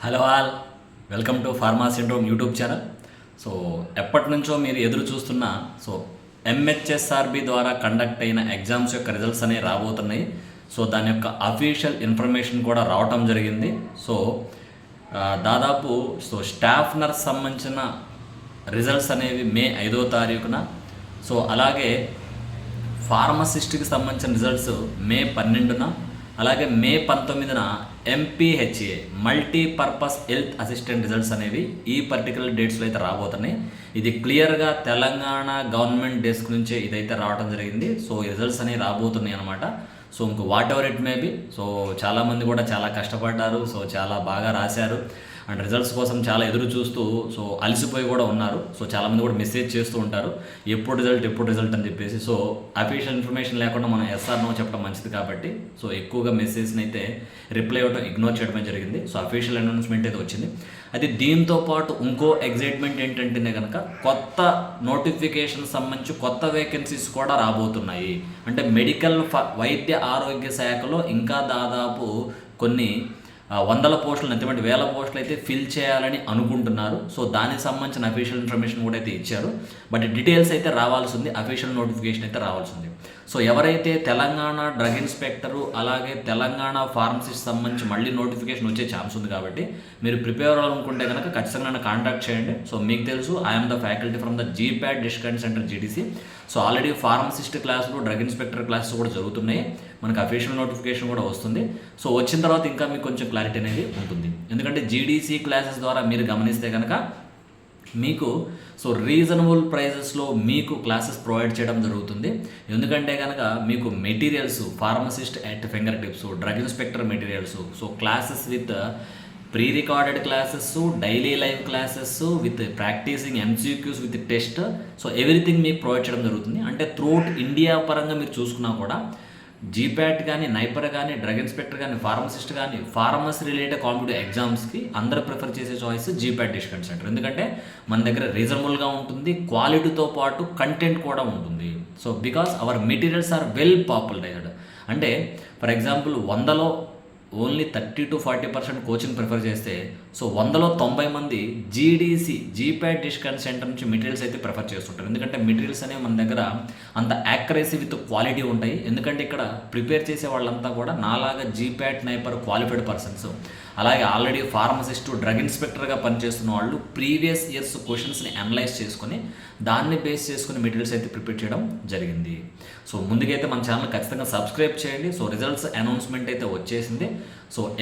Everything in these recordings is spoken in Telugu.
Hello all, welcome to pharma syndrome YouTube channel. So ఎప్పటి నుంచో మీరు ఎదురు చూస్తున్న ఎంహెచ్ఎస్ఆర్బి ద్వారా కండక్ట్ అయిన ఎగ్జామ్స్ యొక్క రిజల్ట్స్ అనేవి రాబోతున్నాయి. సో దాని యొక్క అఫీషియల్ ఇన్ఫర్మేషన్ కూడా రావటం జరిగింది. దాదాపు స్టాఫ్ నర్స్ సంబంధించిన రిజల్ట్స్ అనేవి మే 5వ తారీఖున, అలాగే ఫార్మసిస్ట్కి సంబంధించిన రిజల్ట్స్ మే 12న, అలాగే మే 19న MPHA multipurpose health assistant results అనేవి ఈ పర్టికులర్ డేట్స్లో అయితే రాబోతున్నాయి. ఇది క్లియర్గా తెలంగాణ గవర్నమెంట్ డెస్క్ నుంచే ఇదైతే రావడం జరిగింది. ఈ రిజల్ట్స్ అనేవి రాబోతున్నాయి అనమాట. ఇంకో what ever it may be. చాలామంది కూడా చాలా కష్టపడ్డారు, చాలా బాగా రాశారు అండ్ రిజల్ట్స్ కోసం చాలా ఎదురు చూస్తూ అలసిపోయి కూడా ఉన్నారు. చాలామంది కూడా మెసేజ్ చేస్తూ ఉంటారు, ఎప్పుడు రిజల్ట్ అని చెప్పేసి. అఫీషియల్ ఇన్ఫర్మేషన్ లేకుండా మనం ఎస్ఆర్ నో చెప్పడం మంచిది కాబట్టి ఎక్కువగా మెసేజ్ని అయితే రిప్లై అవ్వడం ఇగ్నోర్ చేయడమే జరిగింది. అఫీషియల్ అనౌన్స్మెంట్ అయితే వచ్చింది. అది దీంతో పాటు ఇంకో ఎగ్జైట్మెంట్ ఏంటంటేనే కనుక కొత్త నోటిఫికేషన్ సంబంధించి కొత్త వేకెన్సీస్ కూడా రాబోతున్నాయి. అంటే మెడికల్ వైద్య ఆరోగ్య శాఖలో ఇంకా దాదాపు కొన్ని వందల పోస్టులు, ఎంతమంది వేల పోస్టులు అయితే ఫిల్ చేయాలని అనుకుంటున్నారు. దానికి సంబంధించిన అఫీషియల్ ఇన్ఫర్మేషన్ కూడా అయితే ఇచ్చారు. బట్ డీటెయిల్స్ అయితే రావాల్సి ఉంది, అఫీషియల్ నోటిఫికేషన్ అయితే రావాల్సి ఉంది. ఎవరైతే తెలంగాణ డ్రగ్ ఇన్స్పెక్టరు అలాగే తెలంగాణ ఫార్మసిస్ట్ సంబంధించి మళ్ళీ నోటిఫికేషన్ వచ్చే ఛాన్స్ ఉంది కాబట్టి మీరు ప్రిపేర్ అవ్వాలనుకుంటే కనుక ఖచ్చితంగా నన్ను కాంటాక్ట్ చేయండి. మీకు తెలుసు, I'm the faculty from the జీప్యాడ్ discount centre GDC. Already pharmacist క్లాసులు, డ్రగ్ ఇన్స్పెక్టర్ క్లాసెస్ కూడా జరుగుతున్నాయి. మనకు అఫీషియల్ నోటిఫికేషన్ కూడా వస్తుంది. వచ్చిన తర్వాత ఇంకా మీకు కొంచెం క్లారిటీ అనేది ఉంటుంది. ఎందుకంటే జీడీసీ క్లాసెస్ ద్వారా మీరు గమనిస్తే కనుక మీకు రీజనబుల్ ప్రైజెస్లో మీకు క్లాసెస్ ప్రొవైడ్ చేయడం జరుగుతుంది. ఎందుకంటే కనుక మీకు materials pharmacist at fingertips, drug inspector materials, classes with pre recorded classes, daily live classes with practising MCQs with test, everything మీకు ప్రొవైడ్ చేయడం జరుగుతుంది. అంటే త్రూఅవుట్ ఇండియా పరంగా మీరు చూసుకున్నా కూడా జీప్యాట్ కానీ, నైపర్ కానీ, డ్రగ్ ఇన్స్పెక్టర్ కానీ, ఫార్మసిస్ట్ కానీ, ఫార్మసీ రిలేటెడ్ కాంపిటేటివ్ ఎగ్జామ్స్కి అందరూ ప్రిఫర్ చేసే చాయిస్ జీప్యాట్ డిస్కౌంట్ సెంటర్. ఎందుకంటే మన దగ్గర రీజనబుల్గా ఉంటుంది, క్వాలిటీతో పాటు కంటెంట్ కూడా ఉంటుంది. Because our materials are well popularized. అంటే ఫర్ ఎగ్జాంపుల్ 100లో ఓన్లీ 30 to 40% కోచింగ్ ప్రిఫర్ చేస్తే 100లో 90 మంది జీప్యాట్ డిస్కౌంట్ సెంటర్ నుంచి మెటీరియల్స్ అయితే ప్రిఫర్ చేస్తుంటారు. ఎందుకంటే మెటీరియల్స్ అనేవి మన దగ్గర అంత యాక్యురసీ విత్ క్వాలిటీ ఉంటాయి. ఎందుకంటే ఇక్కడ ప్రిపేర్ చేసే వాళ్ళంతా కూడా నాలాగా జీప్యాట్ నైపర్ క్వాలిఫైడ్ పర్సన్స్, అలాగే ఆల్రెడీ ఫార్మసిస్ట్, డ్రగ్ ఇన్స్పెక్టర్గా పనిచేస్తున్న వాళ్ళు ప్రీవియస్ ఇయర్స్ క్వశ్చన్స్ని అనలైజ్ చేసుకొని దాన్ని బేస్ చేసుకుని మెటీరియల్స్ అయితే ప్రిపేర్ చేయడం జరిగింది. ముందుకైతే మన ఛానల్ ఖచ్చితంగా సబ్స్క్రైబ్ చేయండి. రిజల్ట్స్ అనౌన్స్మెంట్ అయితే వచ్చేసింది.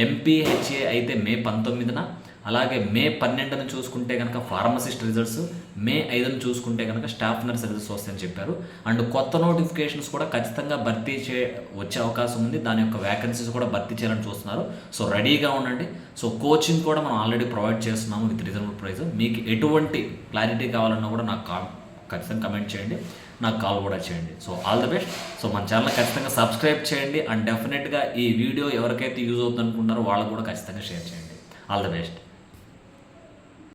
ఎంపీహెచ్ఏ అయితే మే 19న, అలాగే మే 12న చూసుకుంటే కనుక ఫార్మసిస్ట్ రిజల్ట్స్, మే 5న చూసుకుంటే కనుక స్టాఫ్ నర్స్ రిజల్ట్స్ వస్తాయని చెప్పారు. అండ్ కొత్త నోటిఫికేషన్స్ కూడా ఖచ్చితంగా వచ్చే అవకాశం ఉంది. దాని యొక్క వ్యాకెన్సీస్ కూడా భర్తీ చేయాలని చూస్తున్నారు. రెడీగా ఉండండి. కోచింగ్ కూడా మనం ఆల్రెడీ ప్రొవైడ్ చేస్తున్నాము విత్ రీజనబుల్ ప్రైస్. మీకు ఎటువంటి క్లారిటీ కావాలన్నా కూడా నాకు ఖచ్చితంగా కమెంట్ చేయండి, నాకు కాల్ కూడా చేయండి. All the best. మన ఛానల్ ఖచ్చితంగా సబ్స్క్రైబ్ చేయండి అండ్ డెఫినెట్గా ఈ వీడియో ఎవరికైతే యూజ్ అవుతుంది అనుకుంటారో వాళ్ళకు కూడా ఖచ్చితంగా షేర్ చేయండి. All the best.